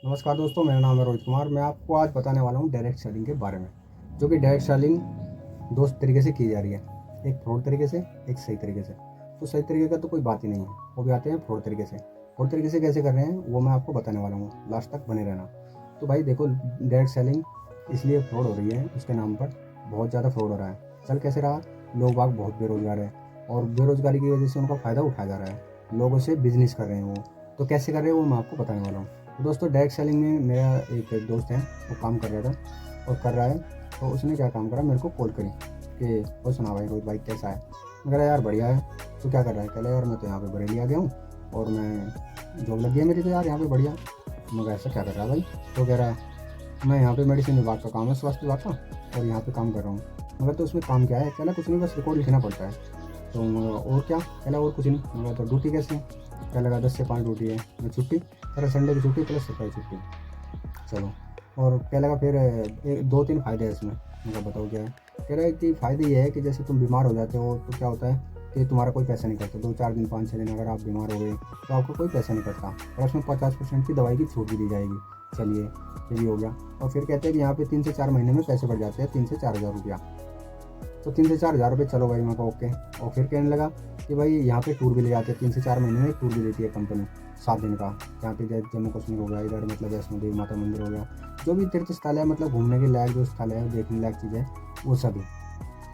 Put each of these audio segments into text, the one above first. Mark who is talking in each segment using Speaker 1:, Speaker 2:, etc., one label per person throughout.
Speaker 1: नमस्कार दोस्तों, मेरा नाम है रोहित कुमार। मैं आपको आज बताने वाला हूँ डायरेक्ट सेलिंग के बारे में, जो कि डायरेक्ट सेलिंग दो तरीके से की जा रही है। एक फ्रॉड तरीके से, एक सही तरीके से। तो सही तरीके का तो कोई बात ही नहीं है, वो भी आते हैं फ्रॉड तरीके से। फ्रॉड तरीके से कैसे कर रहे हैं वो मैं आपको बताने वाला हूँ, लास्ट तक बने रहना। तो भाई देखो, डायरेक्ट सेलिंग इसलिए फ्रॉड हो रही है, उसके नाम पर बहुत ज़्यादा फ्रॉड हो रहा है। चल कैसे रहा, लोग बाग बहुत बेरोजगार है और बेरोजगारी की वजह से उनका फ़ायदा उठाया जा रहा है, लोगों से बिजनेस कर रहे हैं वो। तो कैसे कर रहे हैं वो मैं आपको बताने वाला हूँ। तो दोस्तों, डायरेक्ट सेलिंग में मेरा एक दोस्त है, वो काम कर रहा था और कर रहा है। तो उसने क्या काम करा, मेरे को कॉल करी कि वो सुना भाई रोहित भाई कैसा है। मैं कह रहा यार बढ़िया है, तू क्या कर रहा है। कह रहा यार मैं तो यहाँ पे बरेली आ गया हूँ और मैं जॉब लग गई है मेरी तो यार यहाँ पे बढ़िया। मैं कहा ऐसा क्या कर रहा है भाई। तो कह रहा मैं यहाँ पे मेडिसिन विभाग का काम है, स्वास्थ्य विभाग का, और यहाँ पे काम कर रहा हूँ। मगर तो उसमें काम क्या है। कहना कुछ नहीं, बस रिकॉर्ड लिखना पड़ता है। तो और क्या। कहला और कुछ नहीं। मगर तो ड्यूटी कैसे है। क्या लगा 10 से 5 ड्यूटी है, मैं छुट्टी। कह रहा संडे की छुट्टी प्लस सरकारी छुट्टी। चलो। और क्या लगा फिर एक दो तीन फ़ायदे हैं इसमें। मैं कहा बताओ क्या है। कह रहा है कि फ़ायदे ये है कि जैसे तुम बीमार हो जाते हो तो क्या होता है कि तुम्हारा कोई पैसा नहीं कटता। 2-4 दिन 5-6 दिन अगर आप बीमार हो गए तो आपको कोई पैसा नहीं कटता, और उसमें 50% की दवाई की छूट भी दी जाएगी। चलिए ये भी हो गया। और फिर कहते हैं कि यहाँ पे 3 से 4 महीने में पैसे बढ़ जाते हैं 3 से 4 हज़ार रुपया। तो 3 से 4 हज़ार रुपये, चलो भाई मैं कहा ओके। और फिर कहने लगा कि भाई यहाँ पे टूर भी ले जाते हैं, 3 से 4 महीने में एक टूर भी देती है कंपनी, 7 दिन का। जहाँ पे जम्मू कश्मीर हो गया, इधर मतलब वैष्णो देवी माता मंदिर हो गया, जो भी तीर्थ स्थल है, मतलब घूमने के लायक जो स्थल है, देखने लायक चीज़ है, वो सभी।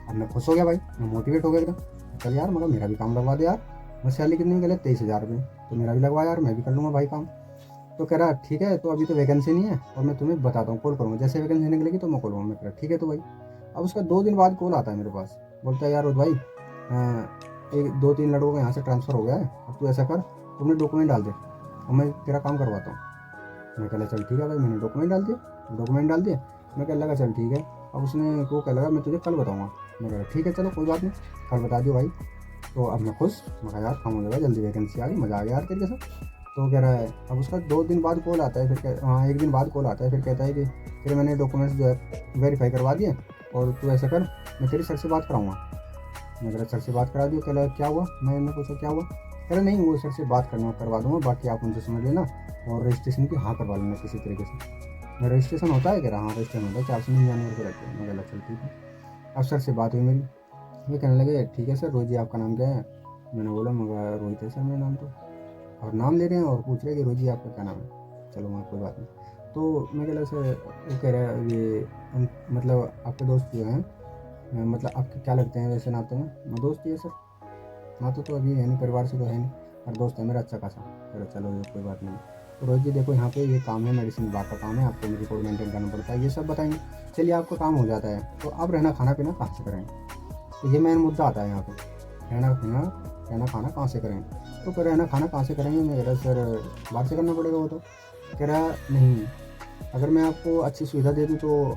Speaker 1: अब मैं खुश हो गया भाई, मैं मोटिवेट हो गया एकदम। चल यार, मगर मेरा भी काम लगवा दे यार। मैं सैलरी कितनी निकले, 23 हज़ार रुपये। तो मेरा भी लगवा यार, मैं भी कर लूँगा भाई काम। तो कह रहा ठीक है, तो अभी तो वैकेंसी नहीं है और मैं तुम्हें बताता हूँ, कॉल करूँगा जैसे वैकेंसी निकलेगी तो मैं कॉल करूँगा। मैं कह रहा ठीक है तो भाई। अब उसका 2 दिन बाद कॉल आता है मेरे पास, बोलता है यार रोहित भाई, एक 2-3 लड़कों का यहाँ से ट्रांसफ़र हो गया है, अब तू ऐसा कर, तुमने डॉक्यूमेंट डाल दे और मैं तेरा काम करवाता हूँ। मैं कह चल ठीक है भाई। मैंने डॉक्यूमेंट डाल दिए। मैं कह लगा चल ठीक है। अब उसने वो कह लगा मैं तुझे कल बताऊँगा। मैं कह ठीक है चलो कोई बात नहीं, कल बता दियो भाई। तो अब मैं खुश। मैं कहा यार काम हो जाएगा, जल्दी वैकेंसी आ गई, मज़ा आ गया यार तेरे के साथ। तो कह रहा है, अब उसका 2 दिन बाद कॉल आता है, फिर हाँ 1 दिन बाद कॉल आता है, फिर कहता है कि फिर मैंने डॉक्यूमेंट्स जो है वेरीफाई करवा दिए, और तू ऐसा कर, मैं तेरी सर से बात कराऊंगा। मैं कह रहा सर से बात करा दियो। कह रहा क्या हुआ। मैंने पूछा क्या हुआ। कह रहा नहीं, वो सर से बात करवा दूंगा, बाकी आप उनसे समझ लेना और रजिस्ट्रेशन की हाँ करवा लेना किसी तरीके से। मैं रजिस्ट्रेशन होता है। कह रहा हाँ रजिस्ट्रेशन होता है, 499 रुपये लगते हैं। मैं कह चल ठीक है। अब सर से बात हुई मेरी, ये कहने लगे ठीक है सर, रोहित जी आपका नाम क्या है। मैंने बोला मगर रोहित है सर मेरा नाम। तो और नाम ले रहे हैं और पूछ रहे हैं कि रोहित जी आपका क्या नाम है। चलो वहाँ कोई बात नहीं। तो मैं कह रहा सर, वो कह रहा है ये मतलब आपके दोस्त जो हैं, मतलब आपके क्या लगते हैं वैसे नाते में। मैं दोस्त ही है सर, नाते तो अभी है नहीं, परिवार से तो है नहीं, पर दोस्त है मेरा अच्छा खासा। कह रहा चलो ये कोई बात नहीं। तो रोहित जी देखो यहाँ पे ये काम है, मेडिसिन विभाग का काम है, आपको रिकॉर्ड मेंटेन करना पड़ता है, ये सब बताएंगे। चलिए आपका काम हो जाता है, तो आप रहना खाना पीना कहाँ से करेंगे। तो ये मेन मुद्दा आता है यहाँ पे, रहना खाना कहाँ से करेंगे। तो कह रहना खाना कहाँ से करेंगे। मैं कह रहा सर बाहर से करना पड़ेगा वो तो। कह रहा नहीं, अगर मैं आपको अच्छी सुविधा दे दूँ तो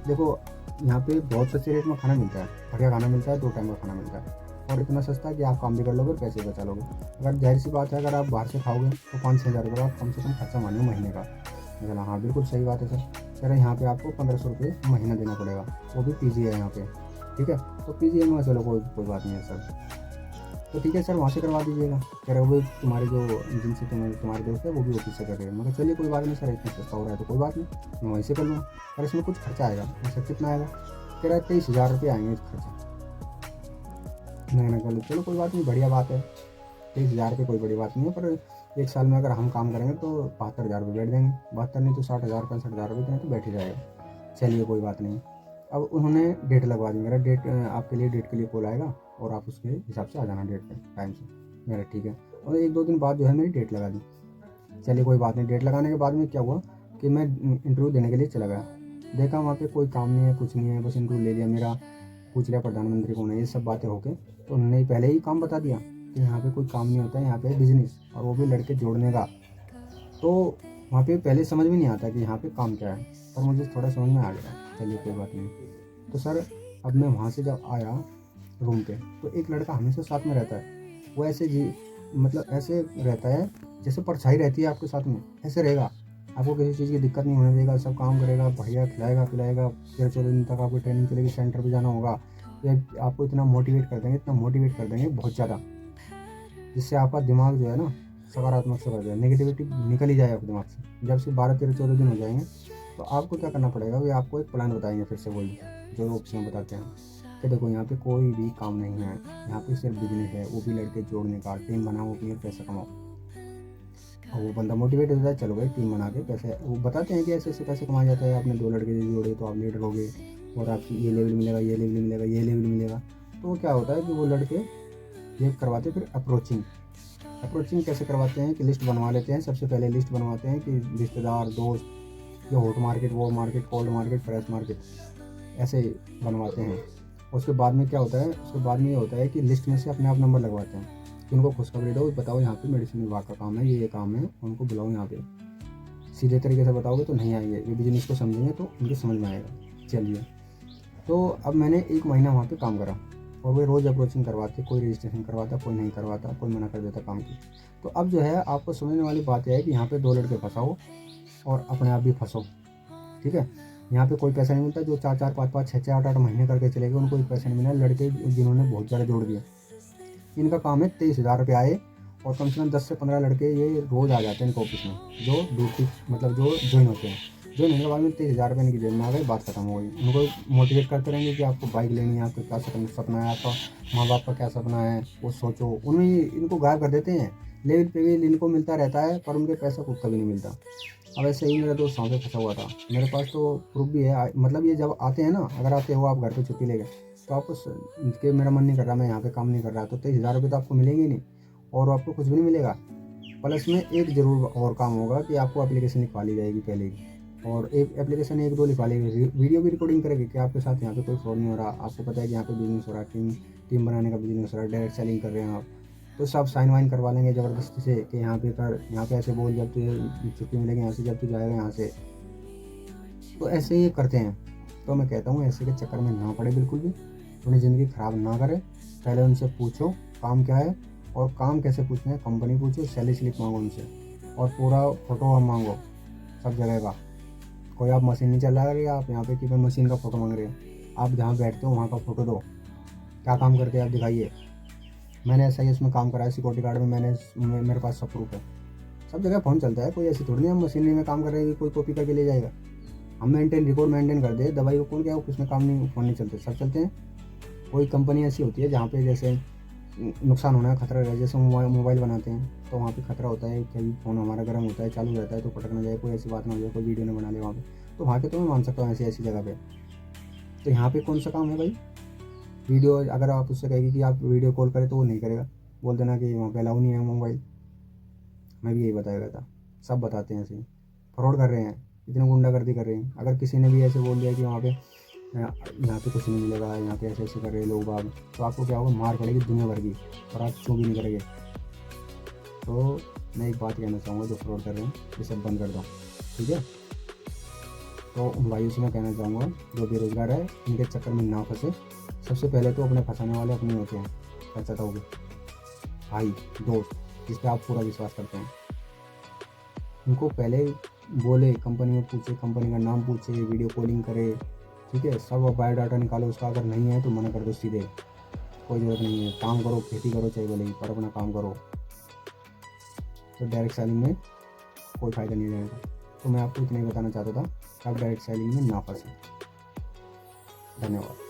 Speaker 1: देखो, यहाँ पे बहुत सस्ते रेट में खाना मिलता है, बढ़िया खाना मिलता है, 2 टाइम का खाना मिलता है, और इतना सस्ता है कि आप काम भी कर लोगे और पैसे बचा लोगे। अगर जाहिर सी बात है, अगर आप बाहर से खाओगे तो 5-6 हज़ार रुपये का कम से कम खर्चा मानिए महीने का। मैं बोला हाँ बिल्कुल सही बात है सर। कह रहे यहाँ पे आपको 1500 रुपये महीना देना पड़ेगा, वो भी पीजी है यहाँ पे। ठीक है, तो पीजी में चलो कोई बात नहीं है सर। तो ठीक है सर, वहाँ से करवा दीजिएगा। कह रहे वो तुम्हारे जो जिनसे तुम्हारे दोस्त है वो भी ऑफिस से कर रहे हैं। मगर चलिए कोई बात नहीं सर, इतना सस्ता हो रहा है तो कोई बात नहीं, मैं वहीं से कर लूँगा। पर इसमें कुछ खर्चा आएगा। मैं सर कितना आएगा। कह रहा है 23 हज़ार रुपये आएंगे इस खर्चा। मैंने कहा चलो कोई बात नहीं, बढ़िया बात है। 23 हज़ार रुपये कोई बड़ी बात नहीं है, पर 1 साल में अगर हम काम करेंगे तो 72 हज़ार रुपये बैठ जाएंगे। 72 नहीं तो 60 हज़ार 65 हज़ार रुपये इतने तो बैठ ही जाएगा। चलिए कोई बात नहीं। अब उन्होंने डेट लगवा दी। मेरा डेट आपके लिए डेट के लिए कॉल आएगा और आप उसके हिसाब से आ जाना डेट पे टाइम से। मेरा ठीक है। और 1-2 दिन बाद जो है मेरी डेट लगा दी। चलिए कोई बात नहीं। डेट लगाने के बाद में क्या हुआ कि मैं इंटरव्यू देने के लिए चला गया। देखा वहाँ पे कोई काम नहीं है, कुछ नहीं है, बस इंटरव्यू ले लिया मेरा, पूछ लिया प्रधानमंत्री कौन है, ये सब बातें होके तो उन्होंने पहले ही काम बता दिया कि यहाँ पे कोई काम नहीं होता है, यहाँ पे बिजनेस, और वो भी लड़के जोड़ने का। तो वहाँ पे पहले समझ में नहीं आता कि यहाँ पे काम क्या है, पर मुझे थोड़ा समझ में आ गया। चलिए कोई बात नहीं। तो सर अब मैं वहाँ से जब आया रूम पे, तो एक लड़का हमेशा साथ में रहता है। वो ऐसे जी मतलब ऐसे रहता है जैसे परछाई रहती है आपके साथ में, ऐसे रहेगा। आपको किसी चीज़ की दिक्कत नहीं होने देगा, सब काम करेगा, बढ़िया खिलाएगा पिलाएगा। 13-14 दिन तक आपको ट्रेनिंग चलेगी, सेंटर पे जाना होगा। ये आपको इतना मोटिवेट कर देंगे, इतना मोटिवेट कर देंगे बहुत ज़्यादा, जिससे आपका दिमाग जो है ना सकारात्मक से भर जाए, नेगेटिविटी निकल ही जाए आपके दिमाग से। जब से 12-13-14 दिन हो जाएंगे तो आपको क्या करना पड़ेगा, वे आपको एक प्लान बताएंगे फिर से वही जो ऑप्शन बताते हैं कि देखो यहाँ पे कोई भी काम नहीं है, यहाँ पे सिर्फ बिजनेस है, वो भी लड़के जोड़ने का, टीम बनाओ अपनी और पैसा कमाओ। और वो बंदा मोटिवेट होता है, चलो भाई टीम बना के पैसे, वो बताते हैं कि ऐसे ऐसे पैसे कमाया जाता है, आपने 2 लड़के जोड़े तो आप लीडर हो गए और आपकी ये लेवल मिलेगा, ये लेवल मिलेगा, ये लेवल मिलेगा। तो क्या होता है कि वो लड़के ये करवाते, फिर अप्रोचिंग कैसे करवाते हैं कि लिस्ट बनवा लेते हैं। सबसे पहले लिस्ट बनवाते हैं कि रिश्तेदार, दोस्त, ये हॉट मार्केट, वो market, cold market, fresh market, ऐसे बनवाते हैं। उसके बाद में क्या होता है, उसके बाद में ये होता है कि लिस्ट में से अपने आप नंबर लगवाते हैं कि उनको खुशखबरी दो, बताओ यहाँ पे मेडिसिन विभाग का काम है, ये काम है, उनको बुलाओ यहाँ पे। सीधे तरीके से बताओगे तो नहीं आएंगे, ये बिजनेस को समझेंगे तो उनकी समझ में आएगा। चलिए, तो अब मैंने 1 महीना वहाँ पे काम करा और वे रोज़ अप्रोचिंग करवाते, कोई रजिस्ट्रेशन करवाता, कोई नहीं करवाता, कोई मना कर देता काम की। तो अब जो है आपको समझने वाली बात यह है कि यहाँ पे 2 लड़के फंसाओ और अपने आप भी फंसो, ठीक है। यहाँ पे कोई पैसा नहीं मिलता, जो 4-4, 5-5, 6-6, 8-8 महीने करके चले गए उनको कोई पैसा नहीं मिला। लड़के जिन्होंने बहुत ज़्यादा जोड़ दिया, इनका काम है 23,000 रुपये आए और कम से कम 10 से 15 लड़के ये रोज़ आ जाते हैं इनके ऑफिस में, जो ड्यूटी मतलब जो ज्वाइन होते हैं। ज्वाइन होने के बाद में 23,000 रुपये इनकी जेब में आ गए, बात खत्म हो गई। उनको मोटिवेट करते रहेंगे कि आपको बाइक लेनी है, आपका क्या सपना है, आपका माँ बाप का क्या सपना है, वो सोचो। उनमें इनको गायब कर देते हैं। लेवल पे भी इनको मिलता रहता है पर उनके पैसा को कभी नहीं मिलता। अब ऐसे ही मेरा दोस्त वहाँ पे फंसा हुआ था, मेरे पास तो प्रूफ भी है। मतलब ये जब आते हैं ना, अगर आते हो आप घर पे छुट्टी लेके, तो आपको कि मेरा मन नहीं कर रहा, मैं यहाँ पे काम नहीं कर रहा, तो 23,000 रुपये तो आपको मिलेंगे ही नहीं और आपको कुछ भी नहीं मिलेगा। प्लस में एक ज़रूर और काम होगा कि आपको एप्लीकेशन लिखवा ली जाएगी पहले ही, और एक एप्लीकेशन 1-2 लिखवा लेगी, वीडियो भी रिकॉर्डिंग करेगी कि आपके साथ यहाँ पे कोई फ्रॉड नहीं हो रहा, आपको पता है कि यहाँ पे बिजनेस हो रहा है, टीम बनाने का बिजनेस हो रहा है, डायरेक्ट सेलिंग कर रहे हैं आप, तो सब साइन वाइन करवा लेंगे ज़बरदस्ती से कि यहाँ पे कर, यहाँ पे ऐसे बोल, जब तुझे छुट्टी मिलेगी यहाँ से, जब तू जाएगा यहाँ से। तो ऐसे ही करते हैं। तो मैं कहता हूँ ऐसे के चक्कर में ना पड़े, बिल्कुल भी अपनी ज़िंदगी ख़राब ना करें। पहले उनसे पूछो काम क्या है और काम कैसे पूछना है, कंपनी पूछो, सैलरी स्लिप मांगो उनसे और पूरा फ़ोटो मांगो सब जगह का। कोई आप मशीन नहीं चला रही, आप यहाँ पे कि मैं मशीन का फ़ोटो मांग रहे हैं, आप जहाँ बैठते हो वहाँ का फ़ोटो दो, क्या काम करते हैं आप दिखाइए। मैंने ऐसा ही इसमें काम करा है, सिक्योरिटी गार्ड में मेरे पास सब प्रूफ है। सब जगह फ़ोन चलता है, कोई ऐसी थोड़ी नहीं हम मशीनरी में काम कर रहे हैं कि कोई कॉपी करके ले जाएगा। हम रिकॉर्ड मेंटेन कर दे, दवाई को कौन क्या ऑफिस में काम नहीं, फ़ोन नहीं चलते, सब चलते हैं। कोई कंपनी ऐसी होती है जहाँ पे जैसे नुकसान होने का खतरा है, जैसे मोबाइल बनाते हैं तो वहाँ पे खतरा होता है कि फ़ोन हमारा गर्म होता है, चालू रहता है तो पटक ना जाए, कोई ऐसी बात ना हो जाए, कोई वीडियो ना बना ले वहाँ पे, तो वहाँ पे तो मैं मान सकता हूँ ऐसी जगह पे। तो यहाँ पे कौन सा काम है भाई, वीडियो अगर आप उससे कहेगी कि आप वीडियो कॉल करें तो वो नहीं करेगा, बोल देना कि वहाँ पे अलाउ नहीं है मोबाइल। मैं भी यही बताया था, सब बताते हैं ऐसे ही फ्रॉड कर रहे हैं, इतनी गुंडागर्दी कर रहे हैं। अगर किसी ने भी ऐसे बोल दिया कि वहाँ पे यहाँ पे कुछ नहीं मिलेगा, यहाँ पे ऐसे ऐसे कर रहे लोग बाग, तो आपको क्या होगा, मार पड़ेगी दुनिया भर की और आप चू भी नहीं करेंगे। तो मैं एक बात कहना चाहूँगा, जो फ्रॉड कर रहे हैं ये सब बंद कर दो, ठीक है। तो उन भाइयों से मैं कहना चाहूँगा जो बेरोज़गार है इनके चक्कर में ना फंसे। सबसे पहले तो अपने फंसाने वाले अपने होते हैं, सच बताओगे, भाई दोस्त जिस पर आप पूरा विश्वास करते हैं, उनको पहले बोले, कंपनी में पूछे, कंपनी का नाम पूछे, वीडियो कॉलिंग करे, ठीक है, सब बायोडाटा निकालो उसका। अगर नहीं है तो मना कर दो सीधे, कोई ज़रूरत नहीं है, काम करो, खेती करो चाहे बोले, पर अपना काम करो। तो डायरेक्ट सेलिंग में कोई फ़ायदा नहीं रहेगा। तो मैं आपको इतना ही बताना चाहता था कि आप डायरेक्ट सेलिंग में ना फंसें। धन्यवाद।